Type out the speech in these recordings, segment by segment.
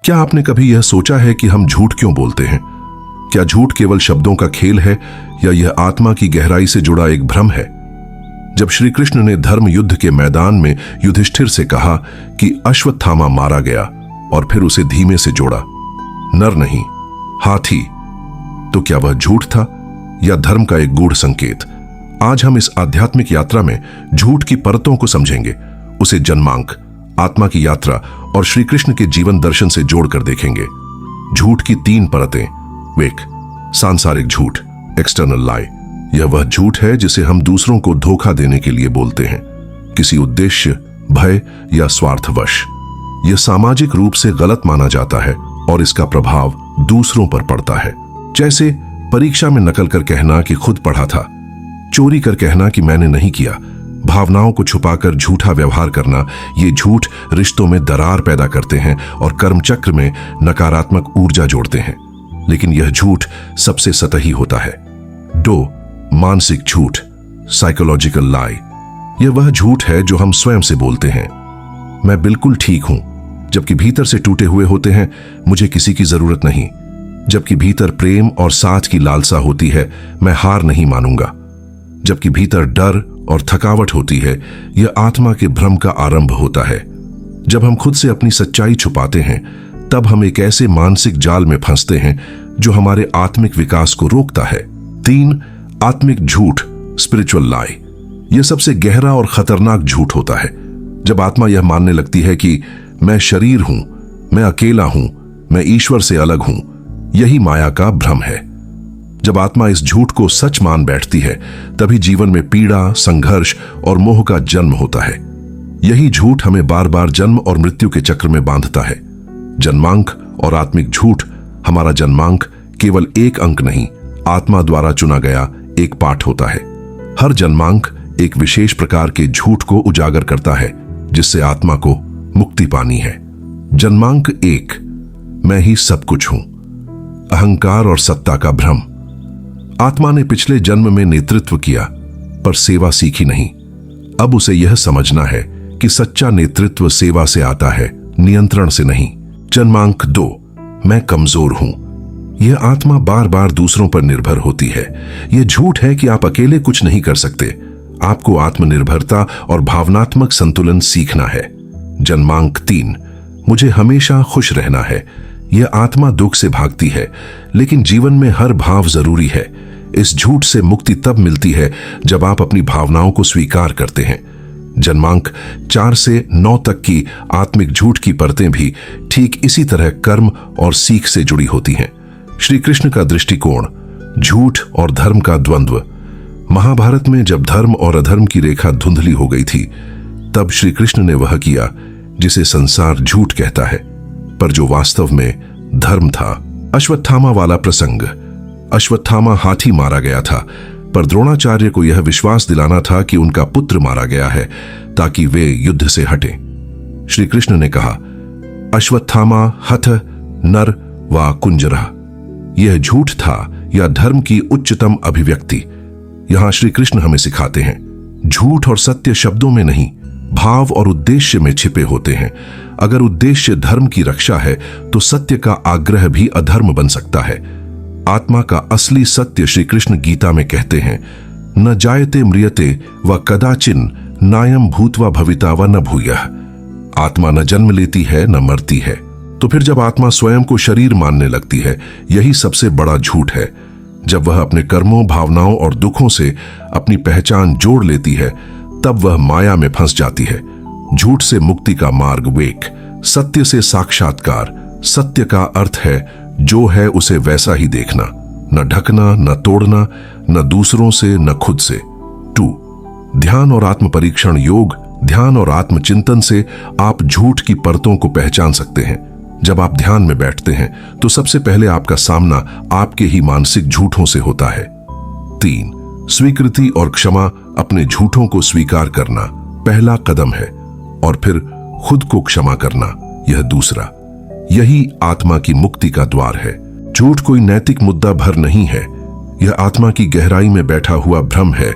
क्या आपने कभी यह सोचा है कि हम झूठ क्यों बोलते हैं? क्या झूठ केवल शब्दों का खेल है या यह आत्मा की गहराई से जुड़ा एक भ्रम है? जब श्री कृष्ण ने धर्म युद्ध के मैदान में युधिष्ठिर से कहा कि अश्वत्थामा मारा गया और फिर उसे धीमे से जोड़ा, नर नहीं हाथी, तो क्या वह झूठ था या धर्म का एक गूढ़ संकेत? आज हम इस आध्यात्मिक यात्रा में झूठ की परतों को समझेंगे, उसे जन्मांक, आत्मा की यात्रा और श्री कृष्ण के जीवन दर्शन से जोड़कर देखेंगे। झूठ की 3 परतें। एक, सांसारिक झूठ, एक्सटर्नल लाई। यह वह झूठ है जिसे हम दूसरों को धोखा देने के लिए बोलते हैं, किसी उद्देश्य, भय या स्वार्थवश। यह सामाजिक रूप से गलत माना जाता है और इसका प्रभाव दूसरों पर पड़ता है। जैसे परीक्षा में नकल कर कहना कि खुद पढ़ा था, चोरी कर कहना कि मैंने नहीं किया, भावनाओं को छुपाकर झूठा व्यवहार करना। ये झूठ रिश्तों में दरार पैदा करते हैं और कर्मचक्र में नकारात्मक ऊर्जा जोड़ते हैं। लेकिन यह झूठ सबसे सतही होता है। 2, मानसिक झूठ, साइकोलॉजिकल लाई। यह वह झूठ है जो हम स्वयं से बोलते हैं, मैं बिल्कुल ठीक हूं, जबकि भीतर से टूटे हुए होते हैं, मुझे किसी की जरूरत नहीं। जबकि भीतर प्रेम और साथ की लालसा होती है, मैं हार नहीं मानूंगा। जबकि भीतर डर और थकावट होती है, यह आत्मा के भ्रम का आरंभ होता है। जब हम खुद से अपनी सच्चाई छुपाते हैं, तब हम एक ऐसे मानसिक जाल में फंसते हैं जो हमारे आत्मिक विकास को रोकता है। 3, आत्मिक झूठ, स्पिरिचुअल लाई। यह सबसे गहरा और खतरनाक झूठ होता है। जब आत्मा यह मानने लगती है कि मैं शरीर हूं, मैं अकेला हूं, मैं ईश्वर से अलग हूं। यही माया का भ्रम है। जब आत्मा इस झूठ को सच मान बैठती है, तभी जीवन में पीड़ा, संघर्ष और मोह का जन्म होता है। यही झूठ हमें बार बार जन्म और मृत्यु के चक्र में बांधता है। जन्मांक और आत्मिक झूठ। हमारा जन्मांक केवल एक अंक नहीं, आत्मा द्वारा चुना गया एक पाठ होता है। हर जन्मांक एक विशेष प्रकार के झूठ को उजागर करता है, जिससे आत्मा को मुक्ति पानी है। जन्मांक 1, मैं ही सब कुछ हूं, अहंकार और सत्ता का भ्रम। आत्मा ने पिछले जन्म में नेतृत्व किया, पर सेवा सीखी नहीं। अब उसे यह समझना है कि सच्चा नेतृत्व सेवा से आता है, नियंत्रण से नहीं। जन्मांक 2, मैं कमजोर हूं। यह आत्मा बार बार दूसरों पर निर्भर होती है। यह झूठ है कि आप अकेले कुछ नहीं कर सकते। आपको आत्मनिर्भरता और भावनात्मक संतुलन सीखना है। जन्मांक 3, मुझे हमेशा खुश रहना है। यह आत्मा दुख से भागती है, लेकिन जीवन में हर भाव जरूरी है। इस झूठ से मुक्ति तब मिलती है जब आप अपनी भावनाओं को स्वीकार करते हैं। जन्मांक 4 से 9 तक की आत्मिक झूठ की परतें भी ठीक इसी तरह कर्म और सीख से जुड़ी होती हैं। श्री कृष्ण का दृष्टिकोण, झूठ और धर्म का द्वंद्व। महाभारत में जब धर्म और अधर्म की रेखा धुंधली हो गई थी, तब श्री कृष्ण ने वह किया जिसे संसार झूठ कहता है, पर जो वास्तव में धर्म था। अश्वत्थामा वाला प्रसंग। अश्वत्थामा हाथी मारा गया था, पर द्रोणाचार्य को यह विश्वास दिलाना था कि उनका पुत्र मारा गया है ताकि वे युद्ध से हटें। श्री कृष्ण ने कहा, अश्वत्थामा हथ नर व कुंजरा। यह झूठ था या धर्म की उच्चतम अभिव्यक्ति? यहां श्री कृष्ण हमें सिखाते हैं, झूठ और सत्य शब्दों में नहीं, भाव और उद्देश्य में छिपे होते हैं। अगर उद्देश्य धर्म की रक्षा है, तो सत्य का आग्रह भी अधर्म बन सकता है। आत्मा का असली सत्य श्री कृष्ण गीता में कहते हैं, न जायते म्रियते व कदाचिन नायम भूतवा भविता व न भूयः। आत्मा न जन्म लेती है न मरती है। तो फिर जब आत्मा स्वयं को शरीर मानने लगती है, यही सबसे बड़ा झूठ है। जब वह अपने कर्मों, भावनाओं और दुखों से अपनी पहचान जोड़ लेती है, तब वह माया में फंस जाती है। झूठ से मुक्ति का मार्ग विवेक, सत्य से साक्षात्कार। सत्य का अर्थ है जो है उसे वैसा ही देखना, न ढकना, न तोड़ना, न दूसरों से न खुद से। 2, ध्यान और आत्म परीक्षण योग। ध्यान और आत्मचिंतन से आप झूठ की परतों को पहचान सकते हैं। जब आप ध्यान में बैठते हैं, तो सबसे पहले आपका सामना आपके ही मानसिक झूठों से होता है। 3, स्वीकृति और क्षमा। अपने झूठों को स्वीकार करना पहला कदम है, और फिर खुद को क्षमा करना यह दूसरा। यही आत्मा की मुक्ति का द्वार है। झूठ कोई नैतिक मुद्दा भर नहीं है, यह आत्मा की गहराई में बैठा हुआ भ्रम है,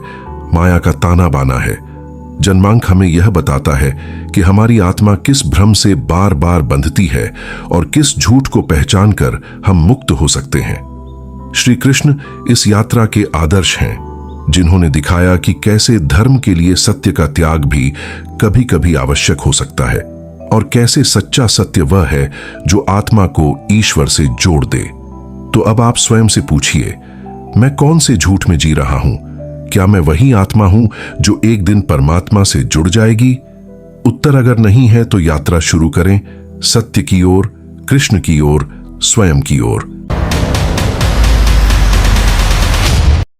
माया का ताना बाना है। जन्मांक हमें यह बताता है कि हमारी आत्मा किस भ्रम से बार बार बंधती है और किस झूठ को पहचानकर हम मुक्त हो सकते हैं। श्री कृष्ण इस यात्रा के आदर्श हैं, जिन्होंने दिखाया कि कैसे धर्म के लिए सत्य का त्याग भी कभी कभी आवश्यक हो सकता है और कैसे सच्चा सत्य वह है जो आत्मा को ईश्वर से जोड़ दे। तो अब आप स्वयं से पूछिए, मैं कौन से झूठ में जी रहा हूं? क्या मैं वही आत्मा हूं जो एक दिन परमात्मा से जुड़ जाएगी? उत्तर अगर नहीं है तो यात्रा शुरू करें, सत्य की ओर, कृष्ण की ओर, स्वयं की ओर।